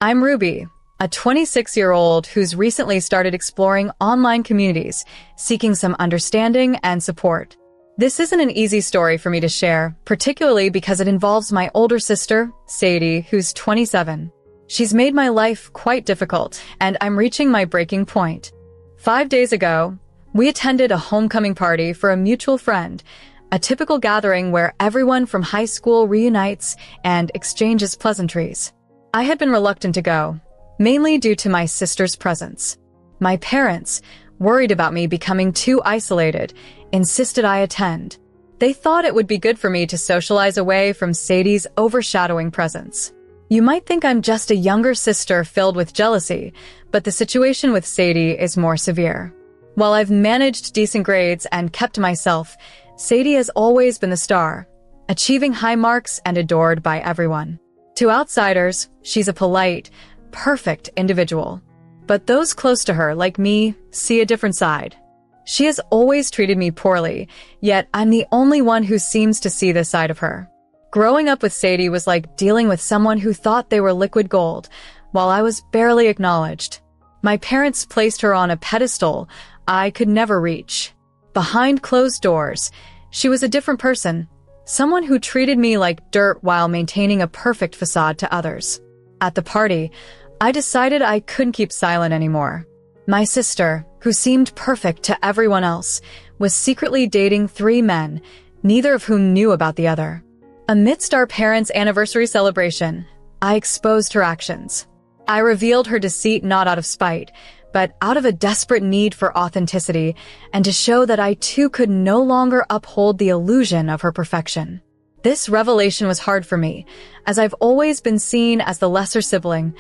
I'm Ruby, a 26-year-old who's recently started exploring online communities, seeking some understanding and support. This isn't an easy story for me to share, particularly because it involves my older sister, Sadie, who's 27. She's made my life quite difficult, and I'm reaching my breaking point. 5 days ago, we attended a homecoming party for a mutual friend, a typical gathering where everyone from high school reunites and exchanges pleasantries. I had been reluctant to go, mainly due to my sister's presence. My parents, worried about me becoming too isolated, insisted I attend. They thought it would be good for me to socialize away from Sadie's overshadowing presence. You might think I'm just a younger sister filled with jealousy, but the situation with Sadie is more severe. While I've managed decent grades and kept to myself, Sadie has always been the star, achieving high marks and adored by everyone. To outsiders, she's a polite, perfect individual. But those close to her, like me, see a different side. She has always treated me poorly, yet I'm the only one who seems to see this side of her. Growing up with Sadie was like dealing with someone who thought they were liquid gold, while I was barely acknowledged. My parents placed her on a pedestal I could never reach. Behind closed doors, she was a different person, someone who treated me like dirt while maintaining a perfect facade to others. At the party, I decided I couldn't keep silent anymore. My sister, who seemed perfect to everyone else, was secretly dating 3 men, neither of whom knew about the other. Amidst our parents' anniversary celebration, I exposed her actions. I revealed her deceit not out of spite, but out of a desperate need for authenticity and to show that I too could no longer uphold the illusion of her perfection. This revelation was hard for me, as I've always been seen as the lesser sibling,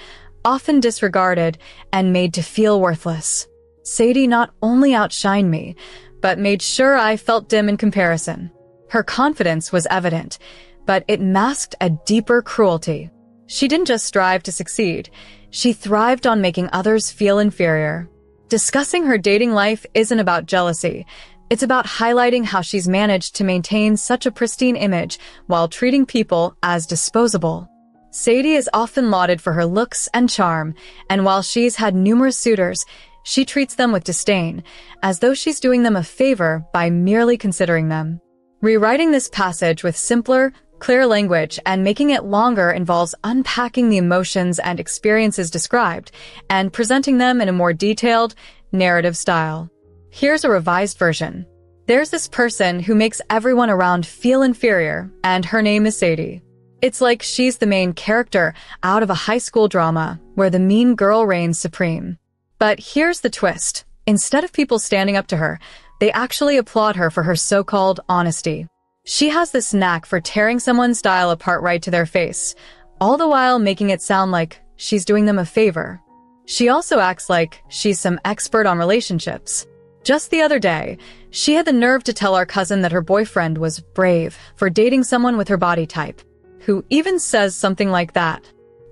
often disregarded and made to feel worthless. Sadie not only outshined me, but made sure I felt dim in comparison. Her confidence was evident, but it masked a deeper cruelty. She didn't just strive to succeed, she thrived on making others feel inferior. Discussing her dating life isn't about jealousy. It's about highlighting how she's managed to maintain such a pristine image while treating people as disposable. Sadie is often lauded for her looks and charm, and while she's had numerous suitors, she treats them with disdain, as though she's doing them a favor by merely considering them. Rewriting this passage with simpler, clear language and making it longer involves unpacking the emotions and experiences described and presenting them in a more detailed, narrative style. Here's a revised version. There's this person who makes everyone around feel inferior, and her name is Sadie. It's like she's the main character out of a high school drama where the mean girl reigns supreme. But here's the twist. Instead of people standing up to her, they actually applaud her for her so-called honesty. She has this knack for tearing someone's style apart right to their face, all the while making it sound like she's doing them a favor. She also acts like she's some expert on relationships. Just the other day, she had the nerve to tell our cousin that her boyfriend was brave for dating someone with her body type. Who even says something like that?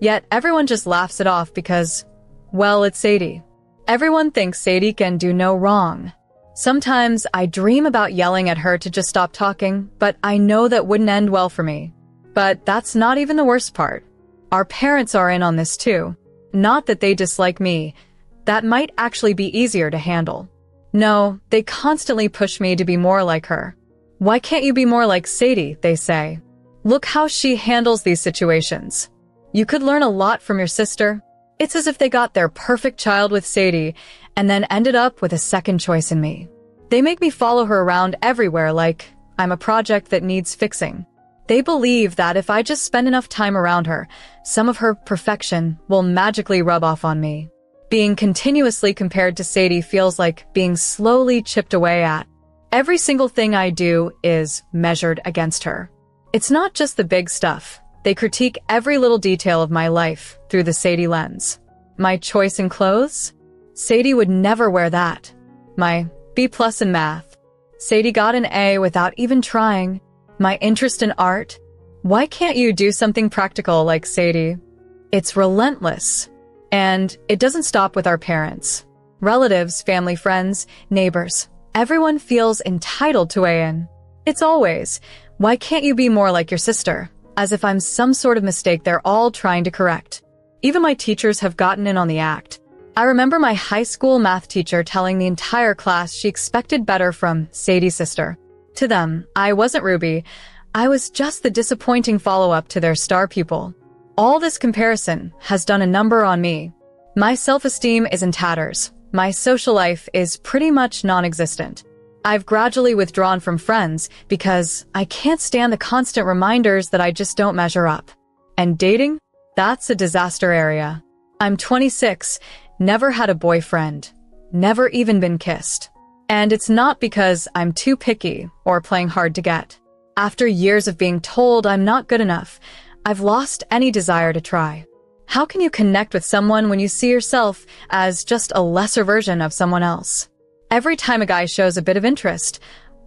Yet everyone just laughs it off because, well, it's Sadie. Everyone thinks Sadie can do no wrong. Sometimes I dream about yelling at her to just stop talking, but I know that wouldn't end well for me. But that's not even the worst part. Our parents are in on this too. Not that they dislike me. That might actually be easier to handle. No, they constantly push me to be more like her. Why can't you be more like Sadie, they say. Look how she handles these situations. You could learn a lot from your sister. It's as if they got their perfect child with Sadie and then ended up with a second choice in me. They make me follow her around everywhere like I'm a project that needs fixing. They believe that if I just spend enough time around her, some of her perfection will magically rub off on me. Being continuously compared to Sadie feels like being slowly chipped away at. Every single thing I do is measured against her. It's not just the big stuff. They critique every little detail of my life through the Sadie lens. My choice in clothes? Sadie would never wear that. My B+ in math. Sadie got an A without even trying. My interest in art? Why can't you do something practical like Sadie? It's relentless. And it doesn't stop with our parents. Relatives, family, friends, neighbors. Everyone feels entitled to weigh in. It's always, why can't you be more like your sister? As if I'm some sort of mistake they're all trying to correct. Even my teachers have gotten in on the act. I remember my high school math teacher telling the entire class she expected better from Sadie's sister. To them, I wasn't Ruby. I was just the disappointing follow-up to their star pupil. All this comparison has done a number on me. My self-esteem is in tatters. My social life is pretty much non-existent. I've gradually withdrawn from friends because I can't stand the constant reminders that I just don't measure up. And dating? That's a disaster area. I'm 26, never had a boyfriend, never even been kissed. And it's not because I'm too picky or playing hard to get. After years of being told I'm not good enough, I've lost any desire to try. How can you connect with someone when you see yourself as just a lesser version of someone else? Every time a guy shows a bit of interest,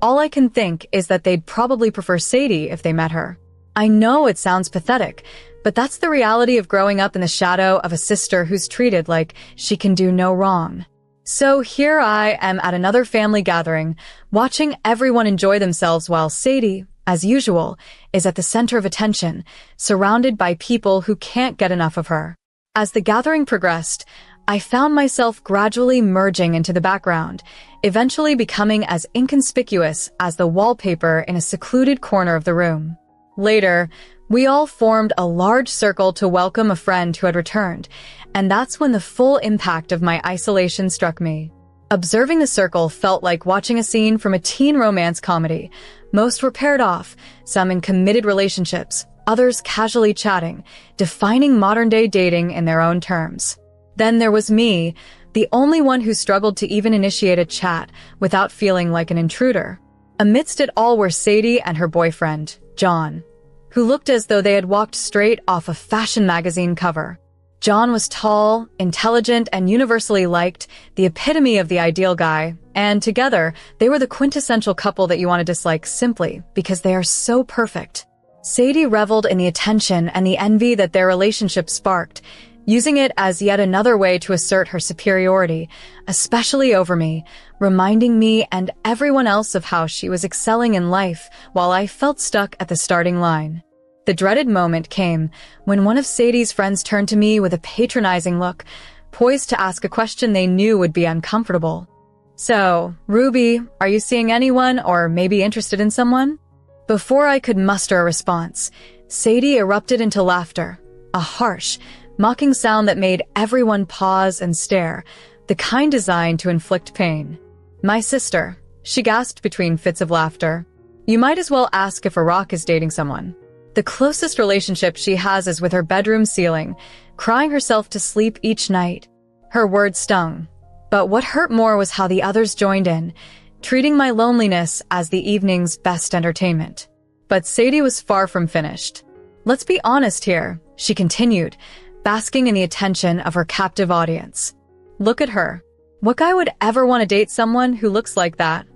all I can think is that they'd probably prefer Sadie if they met her. I know it sounds pathetic, but that's the reality of growing up in the shadow of a sister who's treated like she can do no wrong. So here I am at another family gathering, watching everyone enjoy themselves while Sadie, as usual, is at the center of attention, surrounded by people who can't get enough of her. As the gathering progressed, I found myself gradually merging into the background, eventually becoming as inconspicuous as the wallpaper in a secluded corner of the room. Later, we all formed a large circle to welcome a friend who had returned, and that's when the full impact of my isolation struck me. Observing the circle felt like watching a scene from a teen romance comedy. Most were paired off, some in committed relationships, others casually chatting, defining modern-day dating in their own terms. Then there was me, the only one who struggled to even initiate a chat without feeling like an intruder. Amidst it all were Sadie and her boyfriend, John, who looked as though they had walked straight off a fashion magazine cover. John was tall, intelligent, and universally liked, the epitome of the ideal guy, and together, they were the quintessential couple that you want to dislike simply because they are so perfect. Sadie reveled in the attention and the envy that their relationship sparked, using it as yet another way to assert her superiority, especially over me, reminding me and everyone else of how she was excelling in life while I felt stuck at the starting line. The dreaded moment came when one of Sadie's friends turned to me with a patronizing look, poised to ask a question they knew would be uncomfortable. "So, Ruby, are you seeing anyone or maybe interested in someone?" Before I could muster a response, Sadie erupted into laughter, a harsh, mocking sound that made everyone pause and stare, the kind designed to inflict pain. "My sister," she gasped between fits of laughter. "You might as well ask if a rock is dating someone. The closest relationship she has is with her bedroom ceiling, crying herself to sleep each night." Her words stung, but what hurt more was how the others joined in, treating my loneliness as the evening's best entertainment. But Sadie was far from finished. "Let's be honest here," she continued, basking in the attention of her captive audience. "Look at her. What guy would ever want to date someone who looks like that?"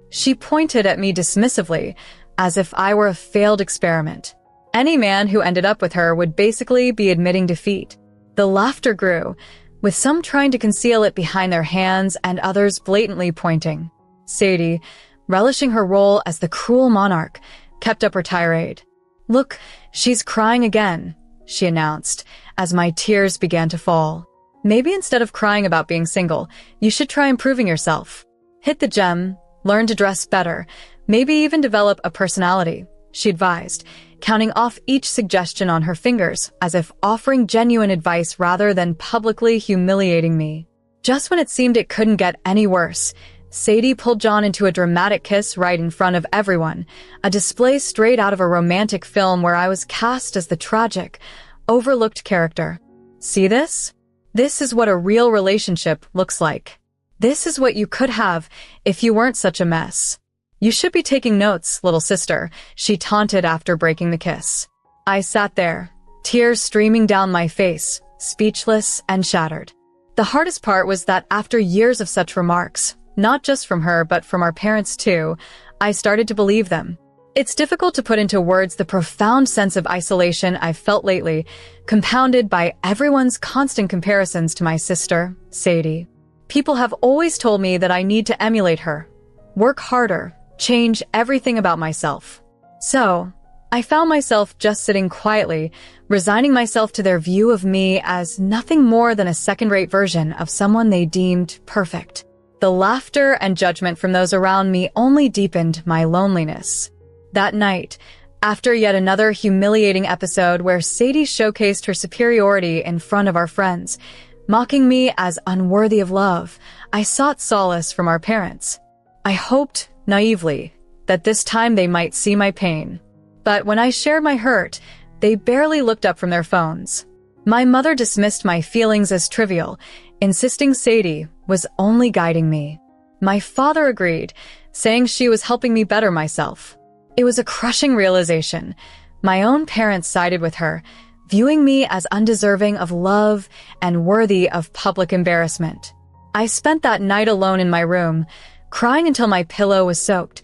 She pointed at me dismissively, as if I were a failed experiment. Any man who ended up with her would basically be admitting defeat. The laughter grew, with some trying to conceal it behind their hands and others blatantly pointing. Sadie, relishing her role as the cruel monarch, kept up her tirade. "Look, she's crying again," she announced, as my tears began to fall. "Maybe instead of crying about being single, you should try improving yourself. Hit the gym, learn to dress better, maybe even develop a personality," she advised, counting off each suggestion on her fingers as if offering genuine advice rather than publicly humiliating me. Just when it seemed it couldn't get any worse, Sadie pulled John into a dramatic kiss right in front of everyone, a display straight out of a romantic film where I was cast as the tragic, overlooked character. "See this? This is what a real relationship looks like. This is what you could have if you weren't such a mess. You should be taking notes, little sister," she taunted after breaking the kiss. I sat there, tears streaming down my face, speechless and shattered. The hardest part was that after years of such remarks, not just from her but from our parents too, I started to believe them. It's difficult to put into words the profound sense of isolation I've felt lately, compounded by everyone's constant comparisons to my sister, Sadie. People have always told me that I need to emulate her, work harder, change everything about myself. So, I found myself just sitting quietly, resigning myself to their view of me as nothing more than a second-rate version of someone they deemed perfect. The laughter and judgment from those around me only deepened my loneliness. That night, after yet another humiliating episode where Sadie showcased her superiority in front of our friends, mocking me as unworthy of love, I sought solace from our parents. I hoped, naively, that this time they might see my pain. But when I shared my hurt, they barely looked up from their phones. My mother dismissed my feelings as trivial, insisting Sadie was only guiding me. My father agreed, saying she was helping me better myself. It was a crushing realization. My own parents sided with her, viewing me as undeserving of love and worthy of public embarrassment. I spent that night alone in my room, crying until my pillow was soaked,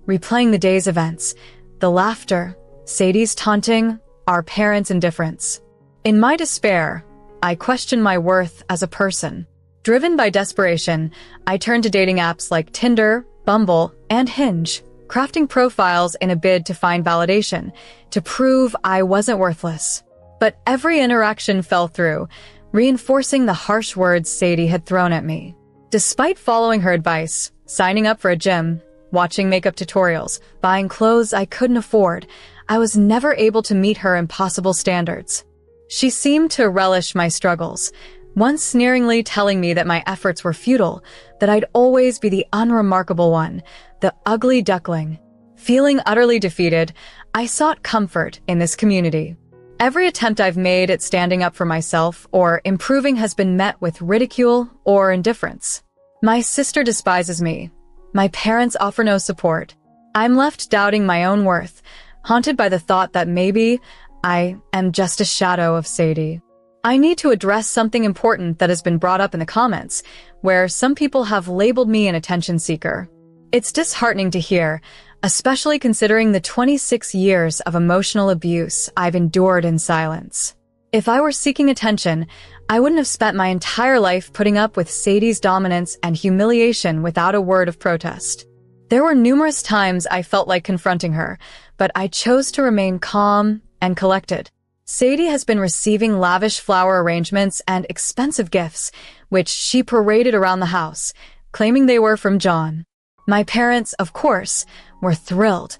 replaying the day's events, the laughter, Sadie's taunting, our parents' indifference. In my despair, I questioned my worth as a person. Driven by desperation, I turned to dating apps like Tinder, Bumble, and Hinge, crafting profiles in a bid to find validation, to prove I wasn't worthless. But every interaction fell through, reinforcing the harsh words Sadie had thrown at me. Despite following her advice, signing up for a gym, watching makeup tutorials, buying clothes I couldn't afford, I was never able to meet her impossible standards. She seemed to relish my struggles, once sneeringly telling me that my efforts were futile, that I'd always be the unremarkable one, the ugly duckling. Feeling utterly defeated, I sought comfort in this community. Every attempt I've made at standing up for myself or improving has been met with ridicule or indifference. My sister despises me. My parents offer no support. I'm left doubting my own worth, haunted by the thought that maybe I am just a shadow of Sadie. I need to address something important that has been brought up in the comments, where some people have labeled me an attention seeker. It's disheartening to hear, especially considering the 26 years of emotional abuse I've endured in silence. If I were seeking attention, I wouldn't have spent my entire life putting up with Sadie's dominance and humiliation without a word of protest. There were numerous times I felt like confronting her, but I chose to remain calm and collected. Sadie has been receiving lavish flower arrangements and expensive gifts, which she paraded around the house, claiming they were from John. My parents, of course, were thrilled.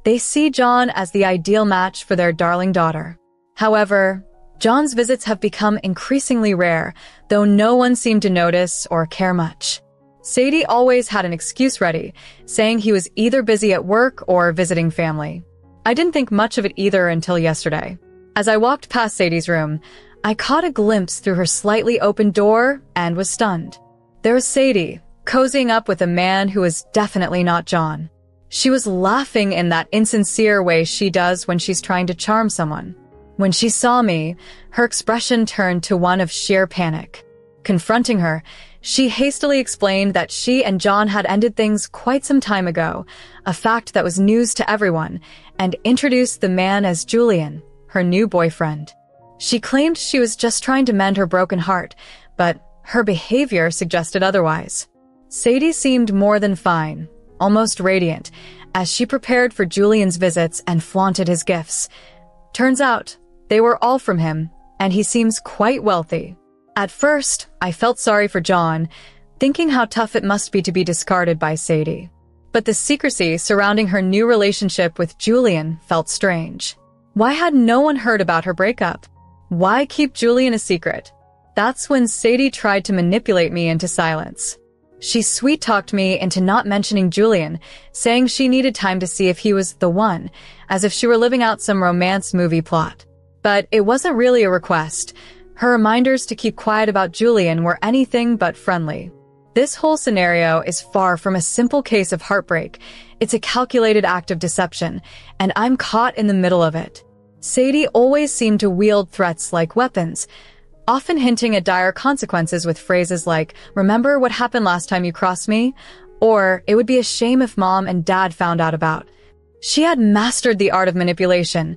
They see John as the ideal match for their darling daughter. However, John's visits have become increasingly rare, though no one seemed to notice or care much. Sadie always had an excuse ready, saying he was either busy at work or visiting family. I didn't think much of it either until yesterday. As I walked past Sadie's room, I caught a glimpse through her slightly open door and was stunned. There was Sadie, cozying up with a man who was definitely not John. She was laughing in that insincere way she does when she's trying to charm someone. When she saw me, her expression turned to one of sheer panic. Confronting her, she hastily explained that she and John had ended things quite some time ago, a fact that was news to everyone, and introduced the man as Julian, her new boyfriend. She claimed she was just trying to mend her broken heart, but her behavior suggested otherwise. Sadie seemed more than fine, almost radiant, as she prepared for Julian's visits and flaunted his gifts. Turns out, they were all from him, and he seems quite wealthy. At first, I felt sorry for John, thinking how tough it must be to be discarded by Sadie. But the secrecy surrounding her new relationship with Julian felt strange. Why had no one heard about her breakup? Why keep Julian a secret? That's when Sadie tried to manipulate me into silence. She sweet-talked me into not mentioning Julian, saying she needed time to see if he was the one, as if she were living out some romance movie plot. But it wasn't really a request. Her reminders to keep quiet about Julian were anything but friendly. This whole scenario is far from a simple case of heartbreak. It's a calculated act of deception, and I'm caught in the middle of it. Sadie always seemed to wield threats like weapons, often hinting at dire consequences with phrases like, "Remember what happened last time you crossed me?" Or, "It would be a shame if Mom and Dad found out about." She had mastered the art of manipulation,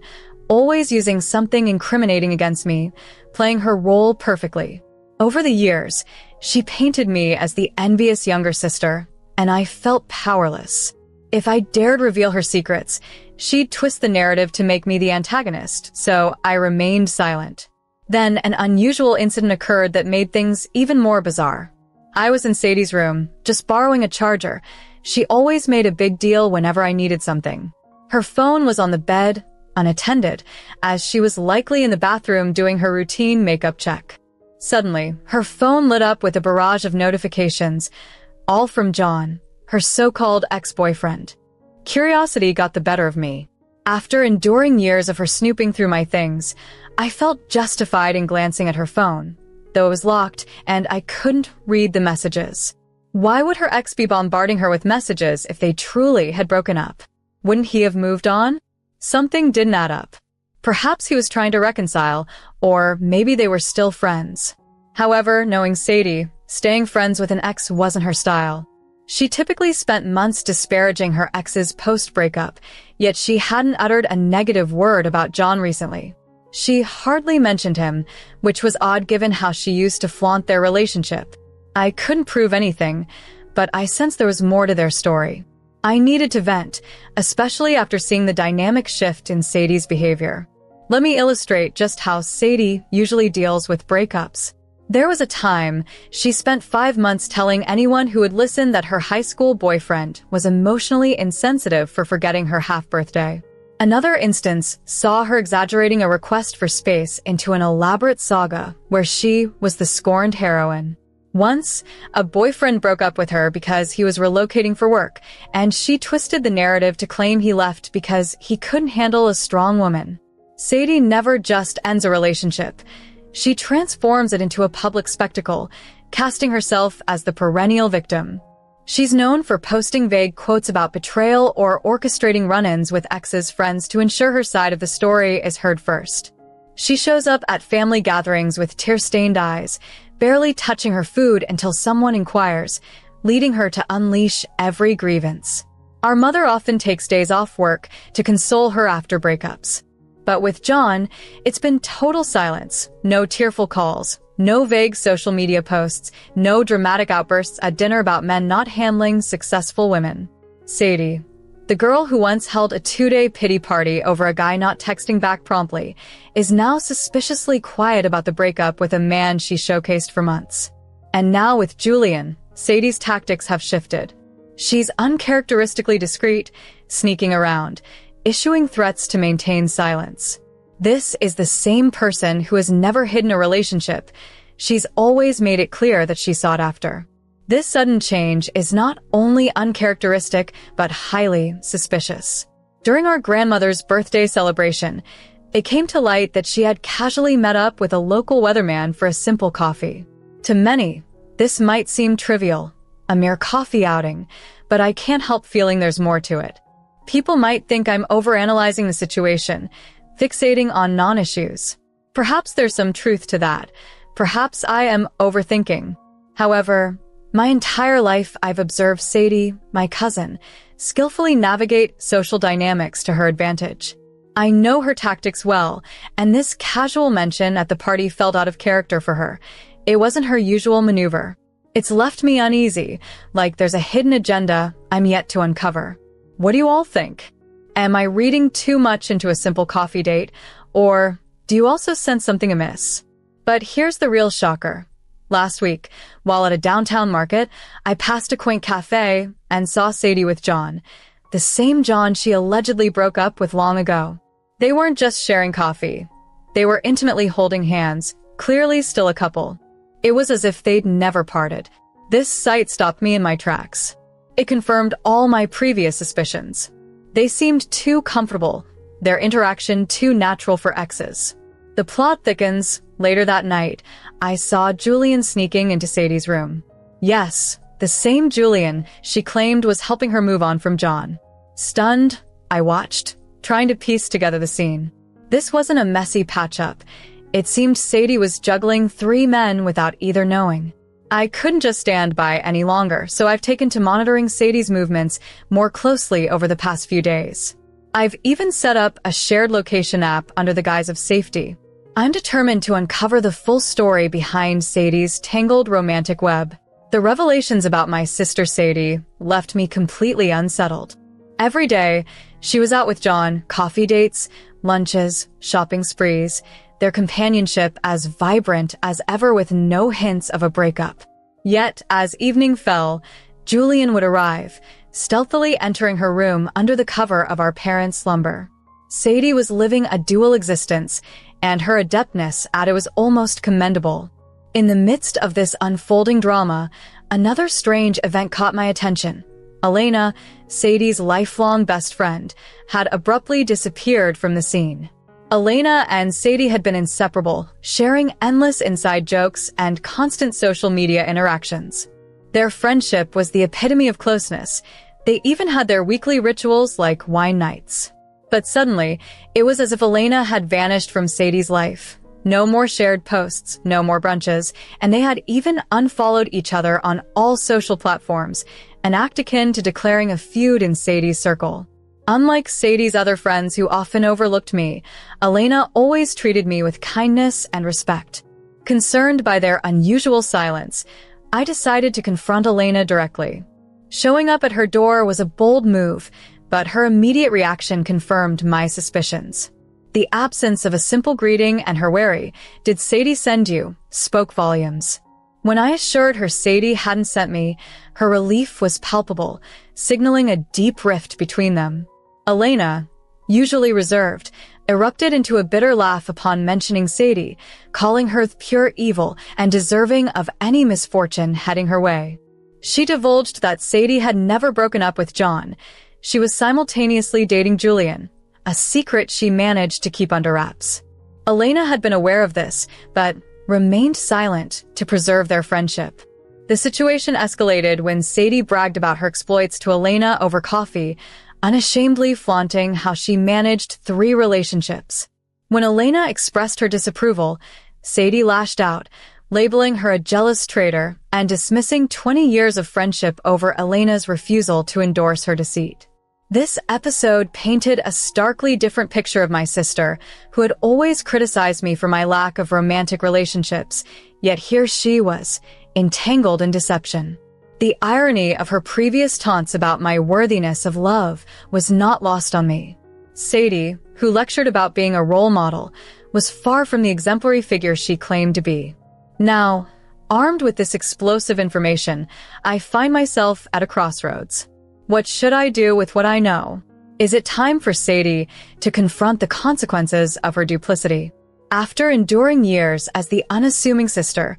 always using something incriminating against me, playing her role perfectly. Over the years, she painted me as the envious younger sister, and I felt powerless. If I dared reveal her secrets, She'd twist the narrative to make me the antagonist, so I remained silent. Then an unusual incident occurred that made things even more bizarre. I was in Sadie's room, just borrowing a charger. She always made a big deal whenever I needed something. Her phone was on the bed, unattended, as she was likely in the bathroom doing her routine makeup check. Suddenly, her phone lit up with a barrage of notifications, all from John, her so-called ex-boyfriend. Curiosity got the better of me. After enduring years of her snooping through my things, I felt justified in glancing at her phone, though it was locked and I couldn't read the messages. Why would her ex be bombarding her with messages if they truly had broken up? Wouldn't he have moved on? Something didn't add up. Perhaps he was trying to reconcile, or maybe they were still friends. However, knowing Sadie, staying friends with an ex wasn't her style. She typically spent months disparaging her ex's post-breakup, yet she hadn't uttered a negative word about John recently. She hardly mentioned him, which was odd given how she used to flaunt their relationship. I couldn't prove anything, but I sensed there was more to their story. I needed to vent, especially after seeing the dynamic shift in Sadie's behavior. Let me illustrate just how Sadie usually deals with breakups. There was a time she spent 5 months telling anyone who would listen that her high school boyfriend was emotionally insensitive for forgetting her half-birthday. Another instance saw her exaggerating a request for space into an elaborate saga where she was the scorned heroine. Once, a boyfriend broke up with her because he was relocating for work, and she twisted the narrative to claim he left because he couldn't handle a strong woman. Sadie never just ends a relationship. She transforms it into a public spectacle, casting herself as the perennial victim. She's known for posting vague quotes about betrayal or orchestrating run-ins with exes' friends to ensure her side of the story is heard first. She shows up at family gatherings with tear-stained eyes, barely touching her food until someone inquires, leading her to unleash every grievance. Our mother often takes days off work to console her after breakups. But with John, it's been total silence, no tearful calls, no vague social media posts, no dramatic outbursts at dinner about men not handling successful women. Sadie, the girl who once held a 2-day pity party over a guy not texting back promptly, is now suspiciously quiet about the breakup with a man she showcased for months. And now with Julian, Sadie's tactics have shifted. She's uncharacteristically discreet, sneaking around, issuing threats to maintain silence. This is the same person who has never hidden a relationship. She's always made it clear that she's sought after. This sudden change is not only uncharacteristic, but highly suspicious. During our grandmother's birthday celebration, it came to light that she had casually met up with a local weatherman for a simple coffee. To many, this might seem trivial, a mere coffee outing, but I can't help feeling there's more to it. People might think I'm overanalyzing the situation, fixating on non-issues. Perhaps there's some truth to that. Perhaps I am overthinking. However, my entire life I've observed Sadie, my cousin, skillfully navigate social dynamics to her advantage. I know her tactics well, and this casual mention at the party felt out of character for her. It wasn't her usual maneuver. It's left me uneasy, like there's a hidden agenda I'm yet to uncover. What do you all think? Am I reading too much into a simple coffee date, or do you also sense something amiss? But here's the real shocker. Last week, while at a downtown market, I passed a quaint cafe and saw Sadie with John, the same John she allegedly broke up with long ago. They weren't just sharing coffee. They were intimately holding hands, clearly still a couple. It was as if they'd never parted. This sight stopped me in my tracks. It confirmed all my previous suspicions. They seemed too comfortable, their interaction too natural for exes. The plot thickens. Later that night, I saw Julian sneaking into Sadie's room. Yes, the same Julian she claimed was helping her move on from John. Stunned, I watched, trying to piece together the scene. This wasn't a messy patch-up. It seemed Sadie was juggling 3 men without either knowing. I couldn't just stand by any longer, so I've taken to monitoring Sadie's movements more closely over the past few days. I've even set up a shared location app under the guise of safety. I'm determined to uncover the full story behind Sadie's tangled romantic web. The revelations about my sister Sadie left me completely unsettled. Every day, She was out with John, coffee dates, lunches, shopping sprees, their companionship as vibrant as ever with no hints of a breakup. Yet, as evening fell, Julian would arrive, stealthily entering her room under the cover of our parents' slumber. Sadie was living a dual existence, and her adeptness at it was almost commendable. In the midst of this unfolding drama, another strange event caught my attention. Elena, Sadie's lifelong best friend, had abruptly disappeared from the scene. Elena and Sadie had been inseparable, sharing endless inside jokes and constant social media interactions. Their friendship was the epitome of closeness. They even had their weekly rituals like wine nights. But suddenly, it was as if Elena had vanished from Sadie's life. No more shared posts, no more brunches, and they had even unfollowed each other on all social platforms, an act akin to declaring a feud in Sadie's circle. Unlike Sadie's other friends who often overlooked me, Elena always treated me with kindness and respect. Concerned by their unusual silence, I decided to confront Elena directly. Showing up at her door was a bold move, but her immediate reaction confirmed my suspicions. The absence of a simple greeting and her wary, "Did Sadie send you?" spoke volumes. When I assured her Sadie hadn't sent me, her relief was palpable, signaling a deep rift between them. Elena, usually reserved, erupted into a bitter laugh upon mentioning Sadie, calling her pure evil and deserving of any misfortune heading her way. She divulged that Sadie had never broken up with John. She was simultaneously dating Julian, a secret she managed to keep under wraps. Elena had been aware of this, but remained silent to preserve their friendship. The situation escalated when Sadie bragged about her exploits to Elena over coffee, unashamedly flaunting how she managed 3 relationships. When Elena expressed her disapproval, Sadie lashed out, labeling her a jealous traitor and dismissing 20 years of friendship over Elena's refusal to endorse her deceit. This episode painted a starkly different picture of my sister, who had always criticized me for my lack of romantic relationships, yet here she was, entangled in deception. The irony of her previous taunts about my worthiness of love was not lost on me. Sadie, who lectured about being a role model, was far from the exemplary figure she claimed to be. Now, armed with this explosive information, I find myself at a crossroads. What should I do with what I know? Is it time for Sadie to confront the consequences of her duplicity? After enduring years as the unassuming sister,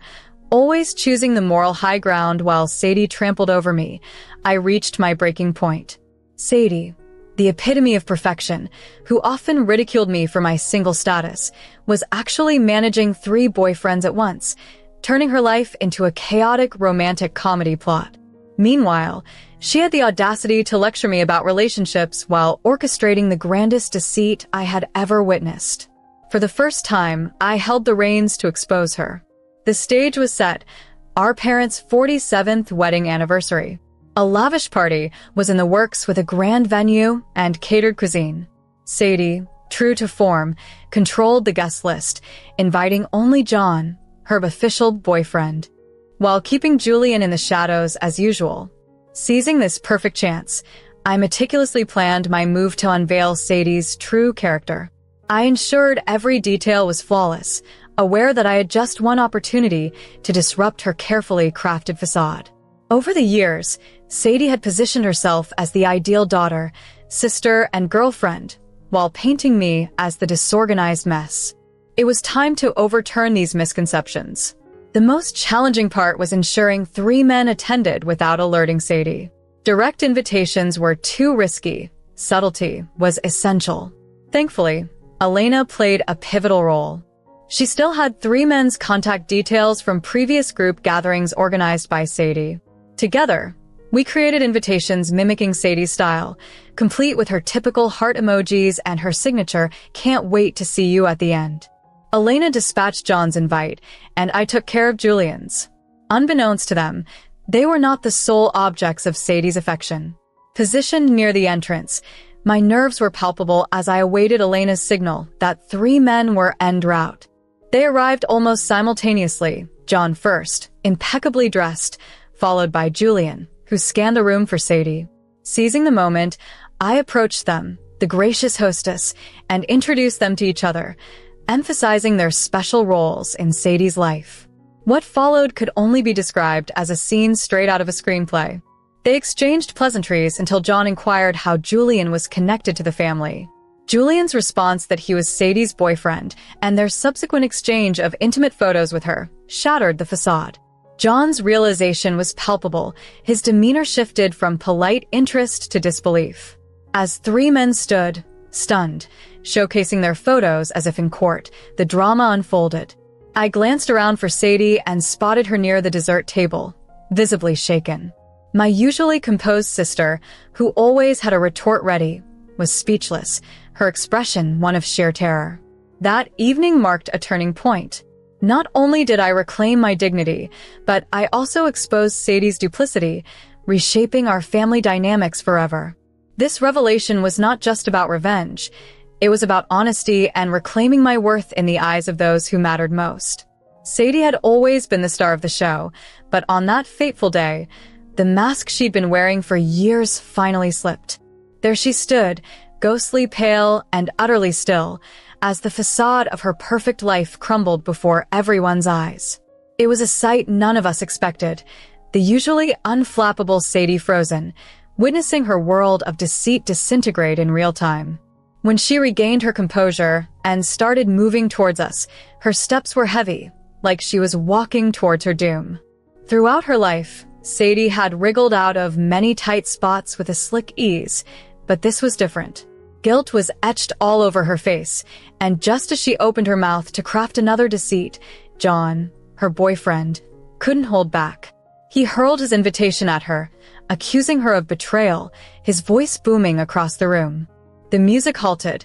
always choosing the moral high ground while Sadie trampled over me, I reached my breaking point. Sadie, the epitome of perfection, who often ridiculed me for my single status, was actually managing 3 boyfriends at once, turning her life into a chaotic romantic comedy plot. Meanwhile, she had the audacity to lecture me about relationships while orchestrating the grandest deceit I had ever witnessed. For the first time, I held the reins to expose her. The stage was set, our parents' 47th wedding anniversary. A lavish party was in the works with a grand venue and catered cuisine. Sadie, true to form, controlled the guest list, inviting only John, her official boyfriend, while keeping Julian in the shadows as usual. Seizing this perfect chance, I meticulously planned my move to unveil Sadie's true character. I ensured every detail was flawless, aware that I had just one opportunity to disrupt her carefully crafted facade. Over the years, Sadie had positioned herself as the ideal daughter, sister, and girlfriend, while painting me as the disorganized mess. It was time to overturn these misconceptions. The most challenging part was ensuring 3 men attended without alerting Sadie. Direct invitations were too risky. Subtlety was essential. Thankfully, Elena played a pivotal role. She still had 3 men's contact details from previous group gatherings organized by Sadie. Together, we created invitations mimicking Sadie's style, complete with her typical heart emojis and her signature "Can't wait to see you" at the end. Elena dispatched John's invite, and I took care of Julian's. Unbeknownst to them, they were not the sole objects of Sadie's affection. Positioned near the entrance, my nerves were palpable as I awaited Elena's signal that 3 men were en route. They arrived almost simultaneously, John first, impeccably dressed, followed by Julian, who scanned the room for Sadie. Seizing the moment, I approached them, the gracious hostess, and introduced them to each other, emphasizing their special roles in Sadie's life. What followed could only be described as a scene straight out of a screenplay. They exchanged pleasantries until John inquired how Julian was connected to the family. Julian's response that he was Sadie's boyfriend and their subsequent exchange of intimate photos with her shattered the facade. John's realization was palpable. His demeanor shifted from polite interest to disbelief. As three men stood, stunned, showcasing their photos as if in court, the drama unfolded. I glanced around for Sadie and spotted her near the dessert table, visibly shaken. My usually composed sister, who always had a retort ready, was speechless, her expression one of sheer terror. That evening marked a turning point. Not only did I reclaim my dignity, but I also exposed Sadie's duplicity, reshaping our family dynamics forever. This revelation was not just about revenge. It was about honesty and reclaiming my worth in the eyes of those who mattered most. Sadie had always been the star of the show, but on that fateful day, the mask she'd been wearing for years finally slipped. There she stood, ghostly pale and utterly still, as the facade of her perfect life crumbled before everyone's eyes. It was a sight none of us expected, the usually unflappable Sadie frozen, witnessing her world of deceit disintegrate in real time. When she regained her composure and started moving towards us, her steps were heavy, like she was walking towards her doom. Throughout her life, Sadie had wriggled out of many tight spots with a slick ease, but this was different. Guilt was etched all over her face, and just as she opened her mouth to craft another deceit, John, her boyfriend, couldn't hold back. He hurled his invitation at her, accusing her of betrayal, his voice booming across the room. The music halted.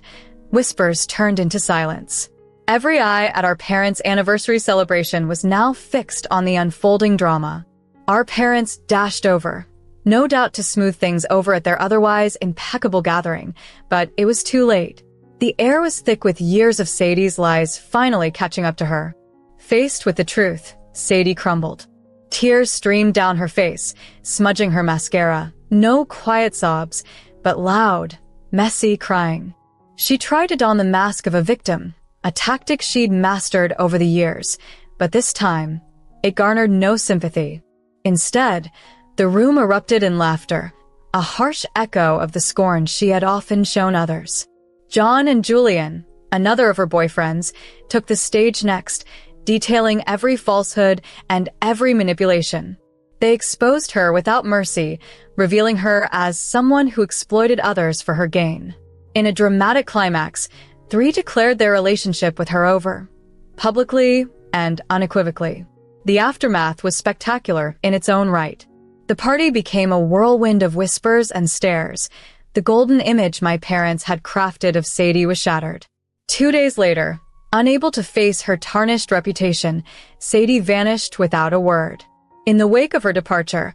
Whispers turned into silence. Every eye at our parents' anniversary celebration was now fixed on the unfolding drama. Our parents dashed over, no doubt to smooth things over at their otherwise impeccable gathering, but it was too late. The air was thick with years of Sadie's lies finally catching up to her. Faced with the truth, Sadie crumbled. Tears streamed down her face, smudging her mascara. No quiet sobs, but loud, messy crying. She tried to don the mask of a victim, a tactic she'd mastered over the years, but this time, it garnered no sympathy. Instead, the room erupted in laughter, a harsh echo of the scorn she had often shown others. John and Julian, another of her boyfriends, took the stage next, detailing every falsehood and every manipulation. They exposed her without mercy, revealing her as someone who exploited others for her gain. In a dramatic climax, three declared their relationship with her over, publicly and unequivocally. The aftermath was spectacular in its own right. The party became a whirlwind of whispers and stares. The golden image my parents had crafted of Sadie was shattered. 2 days later, unable to face her tarnished reputation, Sadie vanished without a word. In the wake of her departure,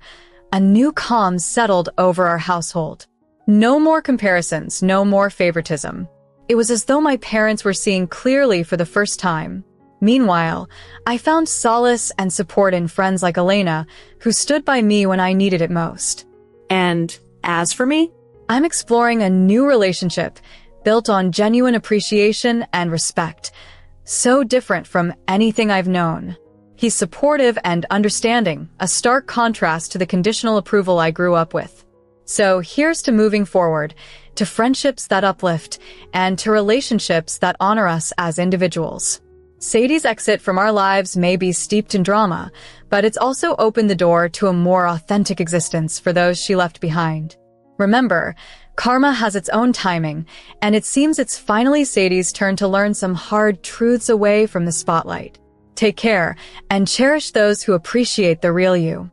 a new calm settled over our household. No more comparisons, no more favoritism. It was as though my parents were seeing clearly for the first time. Meanwhile, I found solace and support in friends like Elena, who stood by me when I needed it most. And as for me, I'm exploring a new relationship built on genuine appreciation and respect, so different from anything I've known. He's supportive and understanding, a stark contrast to the conditional approval I grew up with. So here's to moving forward, to friendships that uplift, and to relationships that honor us as individuals. Sadie's exit from our lives may be steeped in drama, but it's also opened the door to a more authentic existence for those she left behind. Remember, karma has its own timing, and it seems it's finally Sadie's turn to learn some hard truths away from the spotlight. Take care, and cherish those who appreciate the real you.